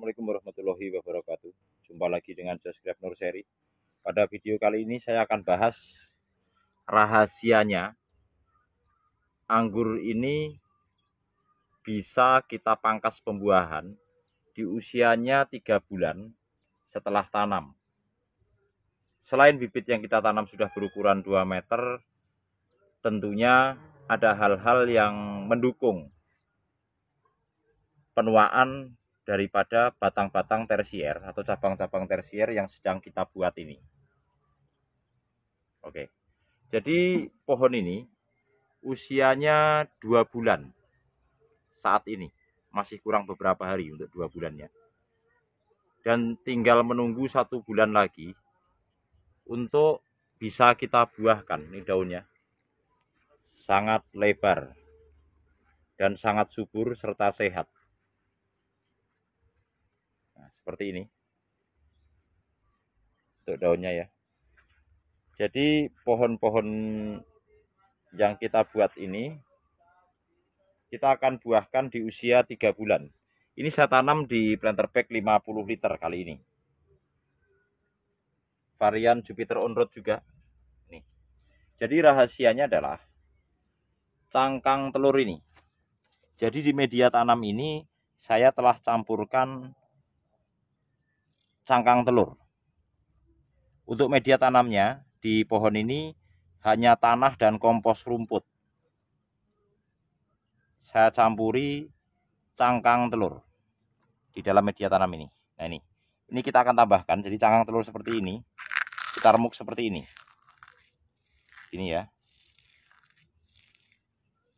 Assalamualaikum warahmatullahi wabarakatuh. Jumpa lagi dengan Subscribe Nur Seri. Pada video kali ini saya akan bahas rahasianya anggur ini bisa kita pangkas pembuahan di usianya 3 bulan setelah tanam. Selain bibit yang kita tanam sudah berukuran 2 meter, tentunya ada hal-hal yang mendukung penuaan daripada batang-batang tersier atau cabang-cabang tersier yang sedang kita buat ini. Oke. Jadi pohon ini usianya 2 bulan saat ini. Masih kurang beberapa hari untuk 2 bulannya. Dan tinggal menunggu 1 bulan lagi untuk bisa kita buahkan. Ini daunnya sangat lebar dan sangat subur serta sehat. Nah, seperti ini untuk daunnya ya. Jadi pohon-pohon yang kita buat ini kita akan buahkan di usia 3 bulan. Ini saya tanam di planter bag 50 liter kali ini. Varian Jupiter on road juga. Nih. Jadi rahasianya adalah cangkang telur ini. Jadi di media tanam ini saya telah campurkan cangkang telur. Untuk media tanamnya di pohon ini hanya tanah dan kompos rumput. Saya campuri cangkang telur di dalam media tanam ini. Nah ini kita akan tambahkan. Jadi cangkang telur seperti ini, kita remuk seperti ini. Ini ya.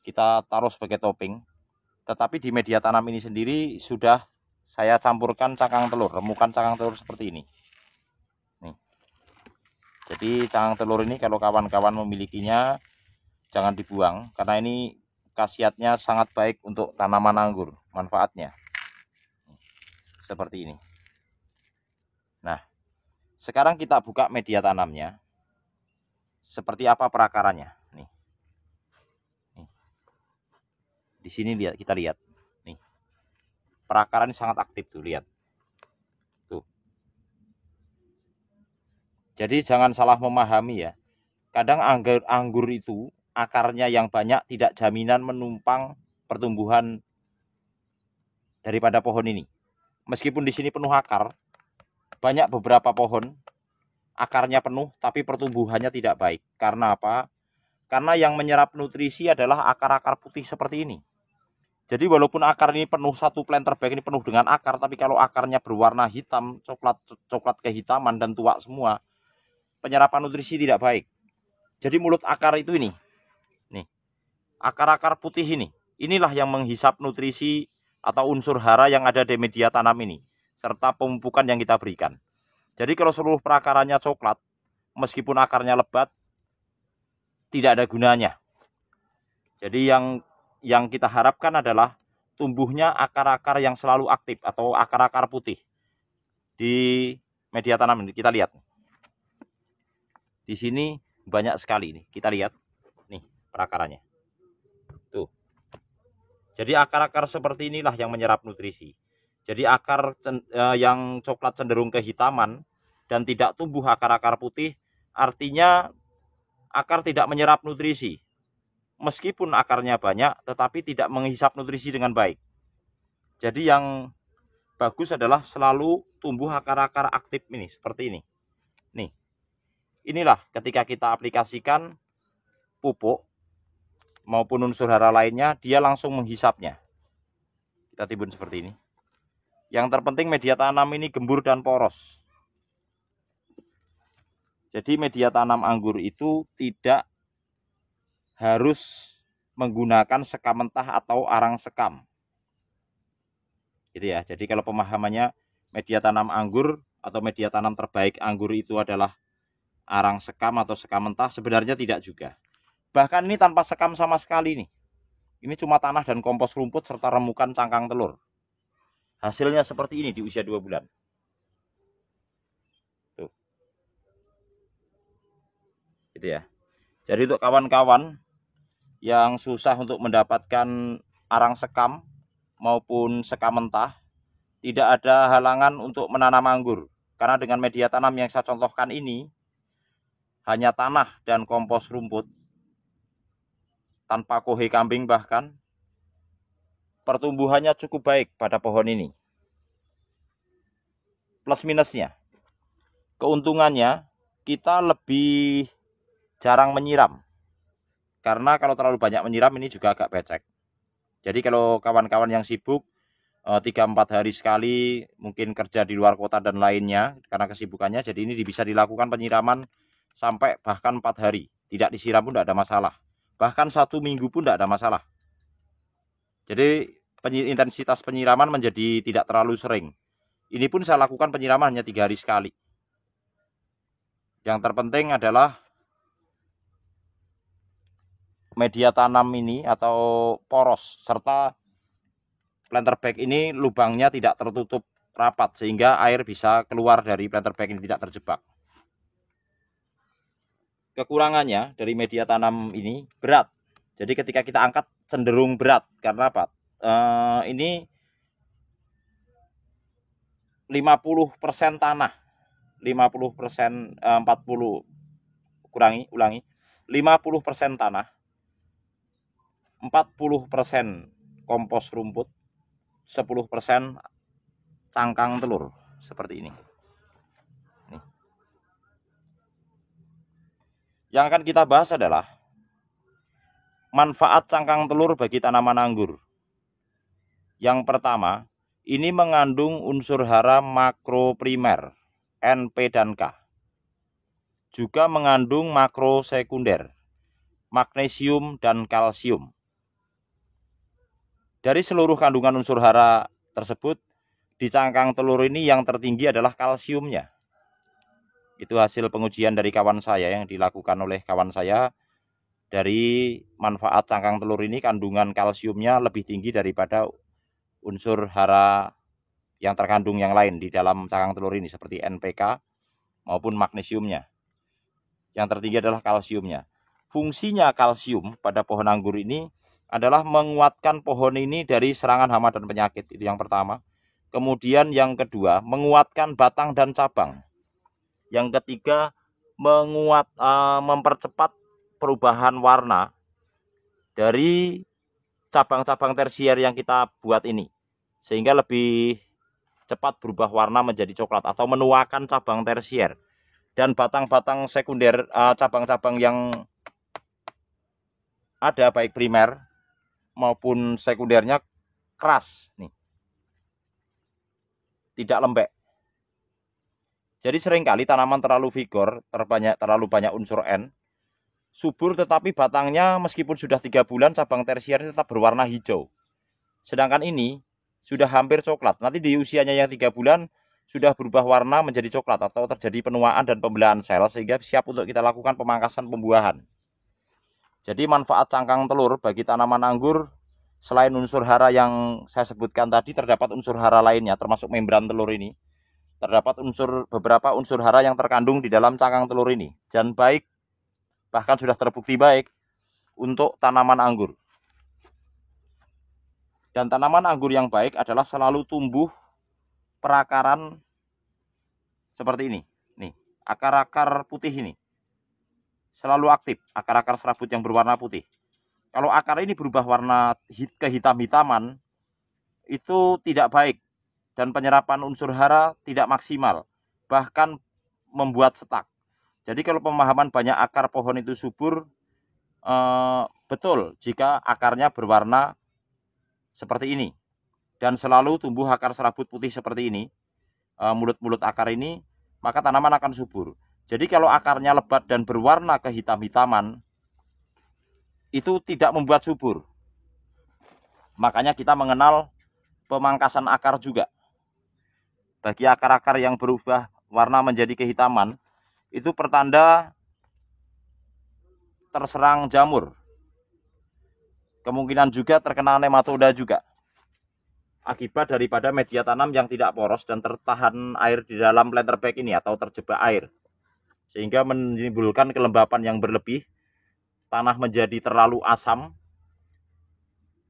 Kita taruh sebagai topping. Tetapi di media tanam ini sendiri sudah saya campurkan cangkang telur, remukan cangkang telur seperti ini. Nih. Jadi cangkang telur ini kalau kawan-kawan memilikinya jangan dibuang karena ini khasiatnya sangat baik untuk tanaman anggur, manfaatnya. Seperti ini. Nah, sekarang kita buka media tanamnya. Seperti apa perakarannya? Nih. Di sini kita lihat. Nih. Perakaran sangat aktif tuh, lihat. Tuh. Jadi jangan salah memahami ya. Kadang anggur itu akarnya yang banyak tidak jaminan menumpang pertumbuhan daripada pohon ini. Meskipun di sini penuh akar, banyak beberapa pohon akarnya penuh tapi pertumbuhannya tidak baik. Karena apa? Karena yang menyerap nutrisi adalah akar-akar putih seperti ini. Jadi walaupun akar ini penuh, satu planter bag ini penuh dengan akar, tapi kalau akarnya berwarna hitam, coklat kehitaman dan tua semua, penyerapan nutrisi tidak baik. Jadi mulut akar itu ini, nih, akar-akar putih ini, inilah yang menghisap nutrisi atau unsur hara yang ada di media tanam ini, serta pemupukan yang kita berikan. Jadi kalau seluruh perakarannya coklat, meskipun akarnya lebat, tidak ada gunanya. Jadi yang kita harapkan adalah tumbuhnya akar-akar yang selalu aktif atau akar-akar putih di media tanam ini. Kita lihat di sini banyak sekali nih, kita lihat nih perakarannya tuh. Jadi akar-akar seperti inilah yang menyerap nutrisi. Jadi akar yang coklat cenderung kehitaman dan tidak tumbuh akar-akar putih, artinya akar tidak menyerap nutrisi. Meskipun akarnya banyak, tetapi tidak menghisap nutrisi dengan baik. Jadi yang bagus adalah selalu tumbuh akar-akar aktif ini, seperti ini. Nih, inilah ketika kita aplikasikan pupuk maupun unsur hara lainnya, dia langsung menghisapnya. Kita timbun seperti ini. Yang terpenting media tanam ini gembur dan poros. Jadi media tanam anggur itu tidak harus menggunakan sekam mentah atau arang sekam. Gitu ya. Jadi kalau pemahamannya media tanam anggur atau media tanam terbaik anggur itu adalah arang sekam atau sekam mentah, sebenarnya tidak juga. Bahkan ini tanpa sekam sama sekali nih. Ini cuma tanah dan kompos rumput serta remukan cangkang telur. Hasilnya seperti ini di usia 2 bulan. Tuh. Gitu ya. Jadi untuk kawan-kawan yang susah untuk mendapatkan arang sekam maupun sekam mentah, tidak ada halangan untuk menanam anggur. Karena dengan media tanam yang saya contohkan ini, hanya tanah dan kompos rumput, tanpa kohe kambing bahkan, pertumbuhannya cukup baik pada pohon ini. Plus minusnya, keuntungannya kita lebih jarang menyiram. Karena kalau terlalu banyak menyiram ini juga agak becek. Jadi kalau kawan-kawan yang sibuk 3-4 hari sekali mungkin kerja di luar kota dan lainnya karena kesibukannya, jadi ini bisa dilakukan penyiraman sampai bahkan 4 hari. Tidak disiram pun tidak ada masalah. Bahkan 1 minggu pun tidak ada masalah. Jadi intensitas penyiraman menjadi tidak terlalu sering. Ini pun saya lakukan penyiraman hanya 3 hari sekali. Yang terpenting adalah media tanam ini atau poros serta planter bag ini lubangnya tidak tertutup rapat sehingga air bisa keluar dari planter bag ini, tidak terjebak. Kekurangannya dari media tanam ini berat. Jadi ketika kita angkat cenderung berat karena apa? Ini 50% tanah, 50% 40 ulangi 50% tanah, 40% kompos rumput, 10% cangkang telur seperti ini. Nih. Yang akan kita bahas adalah manfaat cangkang telur bagi tanaman anggur. Yang pertama, ini mengandung unsur hara makro primer, N, P, dan K. Juga mengandung makro sekunder, magnesium dan kalsium. Dari seluruh kandungan unsur hara tersebut, di cangkang telur ini yang tertinggi adalah kalsiumnya. Itu hasil pengujian dari kawan saya yang dilakukan oleh kawan saya. Dari manfaat cangkang telur ini, kandungan kalsiumnya lebih tinggi daripada unsur hara yang terkandung yang lain di dalam cangkang telur ini seperti NPK maupun magnesiumnya. Yang tertinggi adalah kalsiumnya. Fungsinya kalsium pada pohon anggur ini adalah menguatkan pohon ini dari serangan hama dan penyakit. Itu yang pertama. Kemudian yang kedua, menguatkan batang dan cabang. Yang ketiga, mempercepat perubahan warna dari cabang-cabang tersier yang kita buat ini, sehingga lebih cepat berubah warna menjadi coklat atau menuakan cabang tersier. Dan batang-batang sekunder, cabang-cabang yang ada baik primer maupun sekundernya keras nih, tidak lembek. Jadi seringkali tanaman terlalu vigor, terlalu banyak unsur N, subur tetapi batangnya meskipun sudah 3 bulan cabang tersier tetap berwarna hijau. Sedangkan ini sudah hampir coklat. Nanti di usianya yang 3 bulan sudah berubah warna menjadi coklat atau terjadi penuaan dan pembelahan sel sehingga siap untuk kita lakukan pemangkasan pembuahan. Jadi manfaat cangkang telur bagi tanaman anggur, selain unsur hara yang saya sebutkan tadi, terdapat unsur hara lainnya termasuk membran telur ini. Terdapat beberapa unsur hara yang terkandung di dalam cangkang telur ini dan baik, bahkan sudah terbukti baik untuk tanaman anggur. Dan tanaman anggur yang baik adalah selalu tumbuh perakaran seperti ini. Nih, akar-akar putih ini selalu aktif, akar-akar serabut yang berwarna putih. Kalau akar ini berubah warna kehitam-hitaman, itu tidak baik dan penyerapan unsur hara tidak maksimal, bahkan membuat setak. Jadi kalau pemahaman banyak akar pohon itu subur, betul jika akarnya berwarna seperti ini dan selalu tumbuh akar serabut putih seperti ini, mulut-mulut akar ini, maka tanaman akan subur. Jadi kalau akarnya lebat dan berwarna kehitam-hitaman, itu tidak membuat subur. Makanya kita mengenal pemangkasan akar juga. Bagi akar-akar yang berubah warna menjadi kehitaman, itu pertanda terserang jamur. Kemungkinan juga terkena nematoda juga. Akibat daripada media tanam yang tidak poros dan tertahan air di dalam planter bag ini atau terjebak air. Sehingga menimbulkan kelembapan yang berlebih, tanah menjadi terlalu asam,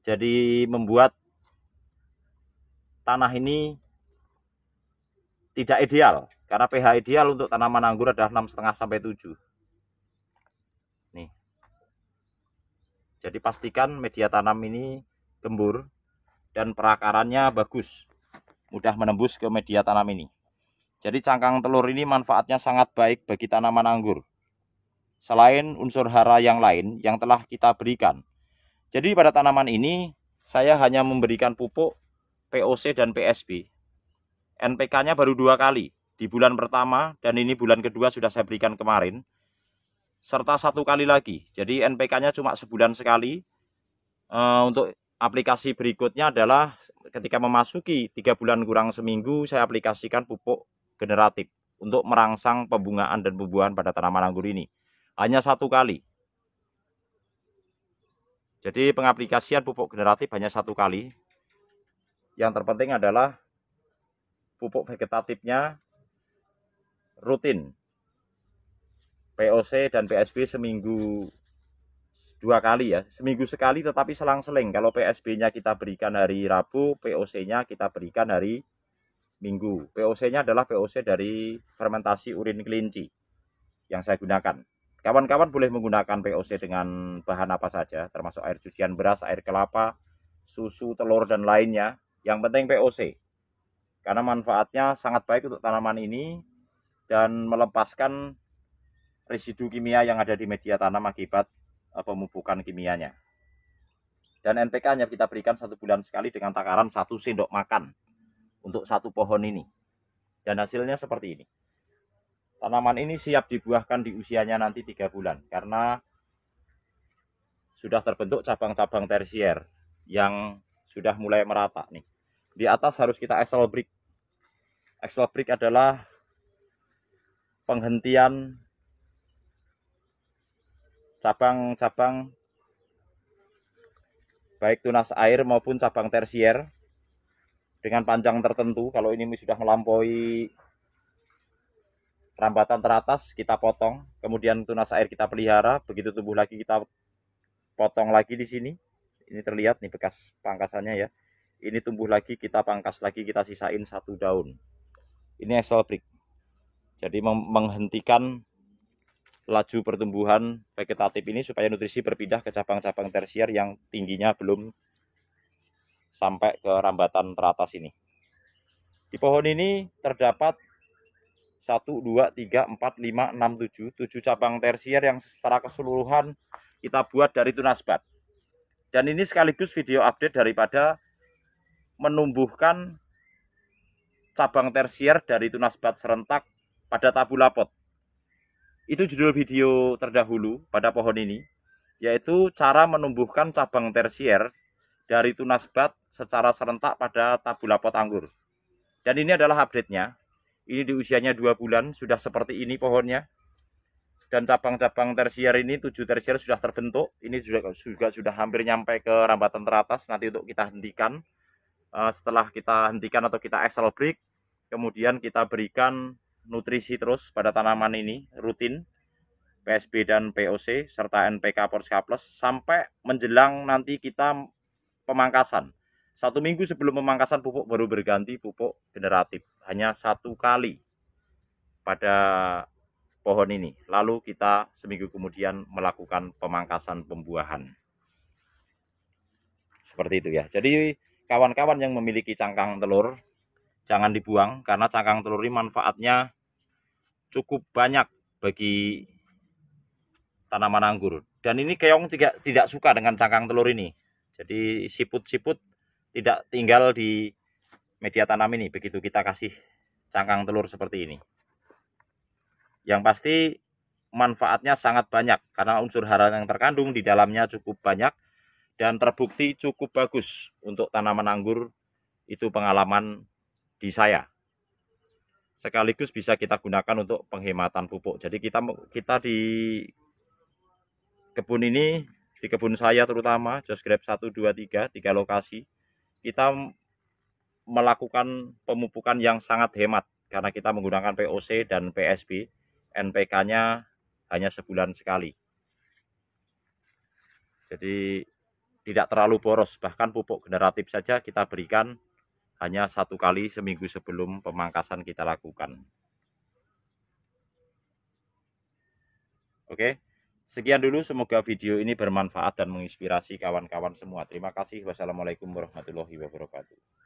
jadi membuat tanah ini tidak ideal, karena pH ideal untuk tanaman anggur adalah 6,5 sampai 7. Nih. Jadi pastikan media tanam ini gembur dan perakarannya bagus, mudah menembus ke media tanam ini. Jadi cangkang telur ini manfaatnya sangat baik bagi tanaman anggur, selain unsur hara yang lain yang telah kita berikan. Jadi pada tanaman ini saya hanya memberikan pupuk POC dan PSB. NPK-nya baru 2 kali, di bulan pertama dan ini bulan kedua sudah saya berikan kemarin, serta 1 kali lagi. Jadi NPK-nya cuma sebulan sekali. Untuk aplikasi berikutnya adalah ketika memasuki 3 bulan kurang seminggu, saya aplikasikan pupuk generatif untuk merangsang pembungaan dan pembuahan pada tanaman anggur ini. Hanya 1 kali. Jadi pengaplikasian pupuk generatif hanya 1 kali. Yang terpenting adalah pupuk vegetatifnya rutin. POC dan PSB seminggu 2 kali ya. Seminggu sekali tetapi selang-seling. Kalau PSB-nya kita berikan hari Rabu, POC-nya kita berikan hari Minggu. POC-nya adalah POC dari fermentasi urin kelinci yang saya gunakan. Kawan-kawan boleh menggunakan POC dengan bahan apa saja, termasuk air cucian beras, air kelapa, susu, telur, dan lainnya. Yang penting POC. Karena manfaatnya sangat baik untuk tanaman ini dan melepaskan residu kimia yang ada di media tanam akibat pemupukan kimianya. Dan NPK-nya kita berikan 1 bulan sekali dengan takaran 1 sendok makan untuk 1 pohon ini. Dan hasilnya seperti ini. Tanaman ini siap dibuahkan di usianya nanti 3 bulan karena sudah terbentuk cabang-cabang tersier yang sudah mulai merata nih. Di atas harus kita axle break. Axle break adalah penghentian cabang-cabang baik tunas air maupun cabang tersier dengan panjang tertentu. Kalau ini sudah melampaui rambatan teratas, kita potong. Kemudian tunas air kita pelihara, begitu tumbuh lagi kita potong lagi di sini. Ini terlihat nih bekas pangkasannya ya. Ini tumbuh lagi, kita pangkas lagi, kita sisain 1 daun. Ini axle break. Jadi menghentikan laju pertumbuhan vegetatif ini supaya nutrisi berpindah ke cabang-cabang tersier yang tingginya belum sampai ke rambatan teratas ini. Di pohon ini terdapat 1, 2, 3, 4, 5, 6, 7 cabang tersier yang secara keseluruhan kita buat dari tunas bat. Dan ini sekaligus video update daripada menumbuhkan cabang tersier dari tunas bat serentak pada tabula pot. Itu judul video terdahulu pada pohon ini, yaitu cara menumbuhkan cabang tersier dari tunas bat secara serentak pada tabula pot anggur. Dan ini adalah update-nya. Ini di usianya 2 bulan, sudah seperti ini pohonnya. Dan cabang-cabang tersier ini, 7 tersier sudah terbentuk. Ini juga sudah hampir nyampe ke rambatan teratas, nanti untuk kita hentikan. Setelah kita hentikan atau kita axle break, kemudian kita berikan nutrisi terus pada tanaman ini, rutin, PSB dan POC, serta NPK Porska Plus, sampai menjelang nanti kita pemangkasan. 1 minggu sebelum pemangkasan pupuk baru berganti pupuk generatif. Hanya 1 kali pada pohon ini. Lalu kita seminggu kemudian melakukan pemangkasan pembuahan. Seperti itu ya. Jadi kawan-kawan yang memiliki cangkang telur, jangan dibuang karena cangkang telur ini manfaatnya cukup banyak bagi tanaman anggur. Dan ini keong tidak suka dengan cangkang telur ini. Jadi siput-siput tidak tinggal di media tanam ini begitu kita kasih cangkang telur seperti ini. Yang pasti manfaatnya sangat banyak karena unsur hara yang terkandung di dalamnya cukup banyak dan terbukti cukup bagus untuk tanaman anggur. Itu pengalaman di saya. Sekaligus bisa kita gunakan untuk penghematan pupuk. Jadi kita di kebun ini, di kebun saya terutama, Josh Grab 1, 2, 3 lokasi, kita melakukan pemupukan yang sangat hemat karena kita menggunakan POC dan PSB. NPK-nya hanya sebulan sekali. Jadi tidak terlalu boros, bahkan pupuk generatif saja kita berikan hanya 1 kali seminggu sebelum pemangkasan kita lakukan. Oke, sekian dulu, semoga video ini bermanfaat dan menginspirasi kawan-kawan semua. Terima kasih. Wassalamualaikum warahmatullahi wabarakatuh.